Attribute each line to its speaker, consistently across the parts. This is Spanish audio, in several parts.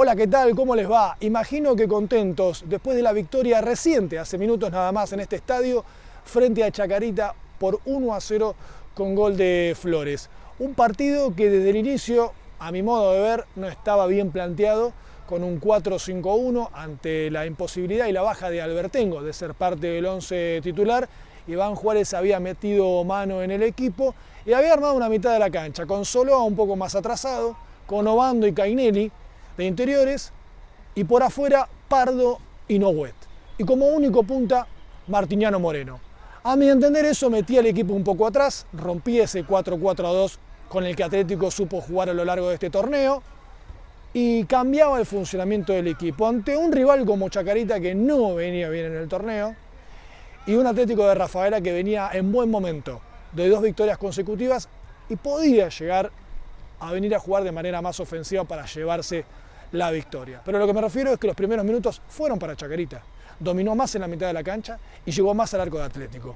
Speaker 1: Hola, ¿qué tal? ¿Cómo les va? Imagino que contentos después de la victoria reciente, hace minutos nada más, en este estadio, frente a Chacarita por 1-0 con gol de Flores. Un partido que desde el inicio, a mi modo de ver, no estaba bien planteado, con un 4-5-1 ante la imposibilidad y la baja de Albertengo de ser parte del 11 titular. Iván Juárez había metido mano en el equipo y había armado una mitad de la cancha, con Soloa un poco más atrasado, con Obando y Cainelli de interiores, y por afuera Pardo y Noguet. Y como único punta, Martiniano Moreno. A mi entender eso metía el equipo un poco atrás, rompía ese 4-4-2 con el que Atlético supo jugar a lo largo de este torneo y cambiaba el funcionamiento del equipo ante un rival como Chacarita que no venía bien en el torneo y un Atlético de Rafaela que venía en buen momento de 2 victorias consecutivas y podía llegar a venir a jugar de manera más ofensiva para llevarse la victoria. Pero lo que me refiero es que los primeros minutos fueron para Chacarita. Dominó más en la mitad de la cancha y llegó más al arco de Atlético.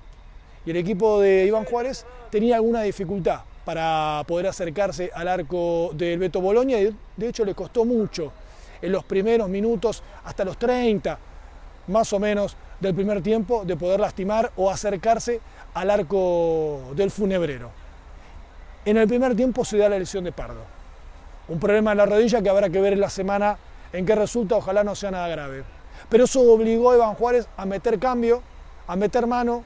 Speaker 1: Y el equipo de Iván Juárez tenía alguna dificultad para poder acercarse al arco del Beto Boloña y de hecho le costó mucho en los primeros minutos, hasta los 30 más o menos del primer tiempo, de poder lastimar o acercarse al arco del Funebrero. En el primer tiempo se da la lesión de Pardo. Un problema en la rodilla que habrá que ver en la semana en qué resulta, ojalá no sea nada grave. Pero eso obligó a Iván Juárez a meter cambio, a meter mano,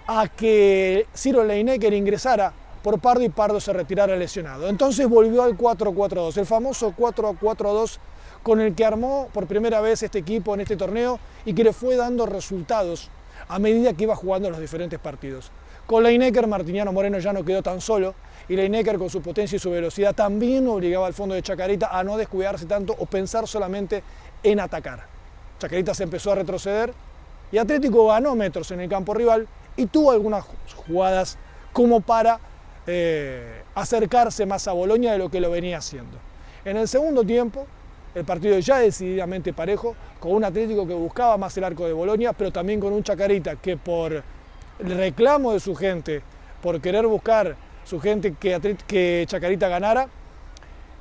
Speaker 1: a que Ciro Leinecker ingresara por Pardo y Pardo se retirara lesionado. Entonces volvió al 4-4-2, el famoso 4-4-2 con el que armó por primera vez este equipo en este torneo y que le fue dando resultados a medida que iba jugando los diferentes partidos. Con Leinecker, Martiniano Moreno ya no quedó tan solo y Leinecker con su potencia y su velocidad también obligaba al fondo de Chacarita a no descuidarse tanto o pensar solamente en atacar. Chacarita se empezó a retroceder y Atlético ganó metros en el campo rival y tuvo algunas jugadas como para acercarse más a Boloña de lo que lo venía haciendo. En el segundo tiempo, el partido ya decididamente parejo, con un Atlético que buscaba más el arco de Boloña, pero también con un Chacarita que por el reclamo de su gente, por querer buscar su gente que Chacarita ganara,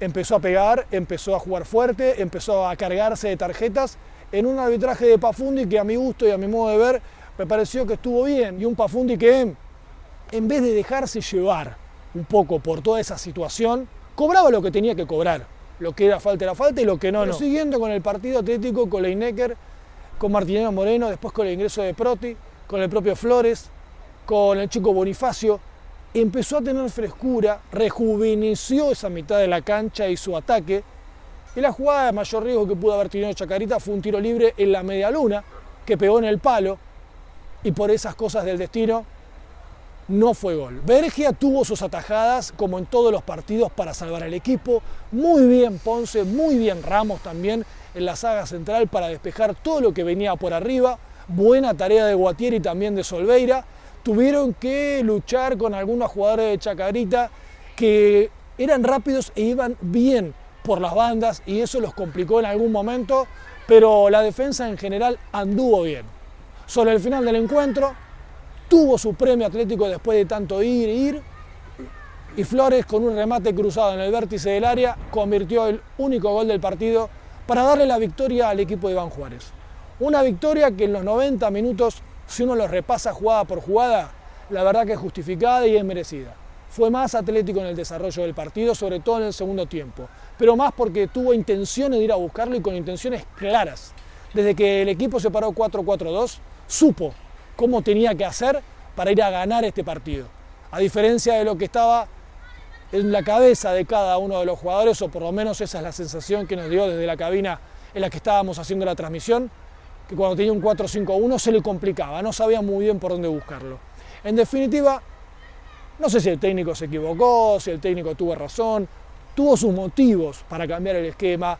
Speaker 1: empezó a pegar, empezó a jugar fuerte, empezó a cargarse de tarjetas en un arbitraje de Pafundi que a mi gusto y a mi modo de ver me pareció que estuvo bien, y un Pafundi que en vez de dejarse llevar un poco por toda esa situación, cobraba lo que tenía que cobrar, lo que era falta y lo que no. Pero siguiendo con el partido Atlético, con Leinecker, con Martiniano Moreno, después con el ingreso de Proti, con el propio Flores, con el chico Bonifacio, empezó a tener frescura, rejuveneció esa mitad de la cancha y su ataque, y la jugada de mayor riesgo que pudo haber tenido Chacarita fue un tiro libre en la media luna, que pegó en el palo, y por esas cosas del destino, no fue gol. Bergia tuvo sus atajadas, como en todos los partidos, para salvar al equipo. Muy bien Ponce, muy bien Ramos también en la saga central para despejar todo lo que venía por arriba. Buena tarea de Guatieri y también de Solveira. Tuvieron que luchar con algunos jugadores de Chacarita que eran rápidos e iban bien por las bandas y eso los complicó en algún momento, pero la defensa en general anduvo bien. Sobre el final del encuentro, tuvo su premio Atlético después de tanto ir, y Flores con un remate cruzado en el vértice del área convirtió el único gol del partido para darle la victoria al equipo de Iván Juárez. Una victoria que en los 90 minutos, si uno los repasa jugada por jugada, la verdad que es justificada y es merecida. Fue más Atlético en el desarrollo del partido, sobre todo en el segundo tiempo, pero más porque tuvo intenciones de ir a buscarlo y con intenciones claras. Desde que el equipo se paró 4-4-2, supo cómo tenía que hacer para ir a ganar este partido. A diferencia de lo que estaba en la cabeza de cada uno de los jugadores, o por lo menos esa es la sensación que nos dio desde la cabina en la que estábamos haciendo la transmisión, que cuando tenía un 4-5-1 se le complicaba, no sabía muy bien por dónde buscarlo. En definitiva, no sé si el técnico se equivocó, si el técnico tuvo razón, tuvo sus motivos para cambiar el esquema,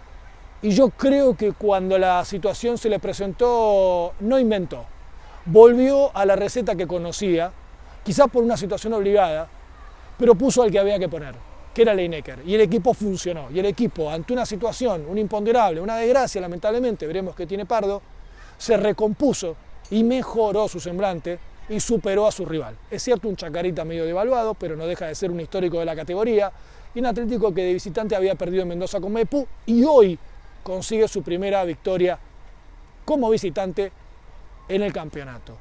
Speaker 1: y yo creo que cuando la situación se le presentó, no inventó. Volvió a la receta que conocía, quizás por una situación obligada, pero puso al que había que poner, que era Leinecker, y el equipo funcionó. Y el equipo, ante una situación, un imponderable, una desgracia, lamentablemente, veremos que tiene Pardo, se recompuso y mejoró su semblante y superó a su rival. Es cierto, un Chacarita medio devaluado, pero no deja de ser un histórico de la categoría, y un Atlético que de visitante había perdido en Mendoza con Maipú, y hoy consigue su primera victoria como visitante en el campeonato.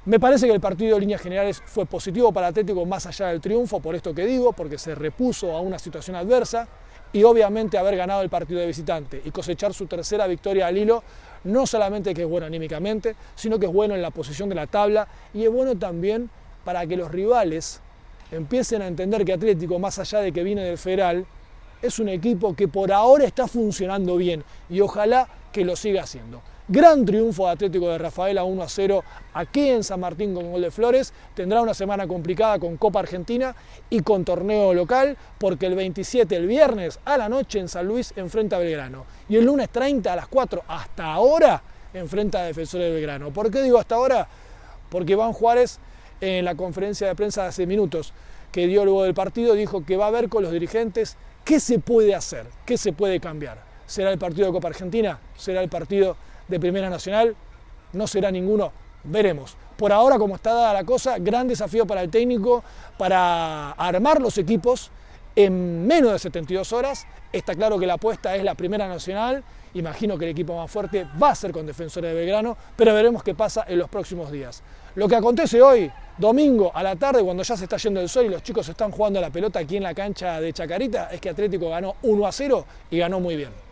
Speaker 1: Me parece que el partido en líneas generales fue positivo para Atlético más allá del triunfo, por esto que digo, porque se repuso a una situación adversa y obviamente haber ganado el partido de visitante y cosechar su tercera victoria al hilo, no solamente que es bueno anímicamente, sino que es bueno en la posición de la tabla y es bueno también para que los rivales empiecen a entender que Atlético, más allá de que viene del Federal, es un equipo que por ahora está funcionando bien y ojalá que lo siga haciendo. Gran triunfo de Atlético de Rafaela 1-0 aquí en San Martín con gol de Flores. Tendrá una semana complicada con Copa Argentina y con torneo local, porque el 27, el viernes a la noche en San Luis, enfrenta a Belgrano. Y el lunes 30 a las 4, hasta ahora, enfrenta a Defensores de Belgrano. ¿Por qué digo hasta ahora? Porque Iván Juárez, en la conferencia de prensa de hace minutos que dio luego del partido, dijo que va a ver con los dirigentes qué se puede hacer, qué se puede cambiar. ¿Será el partido de Copa Argentina? ¿Será el partido de Primera Nacional? ¿No será ninguno? Veremos. Por ahora, como está dada la cosa, gran desafío para el técnico para armar los equipos en menos de 72 horas. Está claro que la apuesta es la Primera Nacional. Imagino que el equipo más fuerte va a ser con Defensores de Belgrano, pero veremos qué pasa en los próximos días. Lo que acontece hoy, domingo a la tarde, cuando ya se está yendo el sol y los chicos están jugando a la pelota aquí en la cancha de Chacarita, es que Atlético ganó 1-0 y ganó muy bien.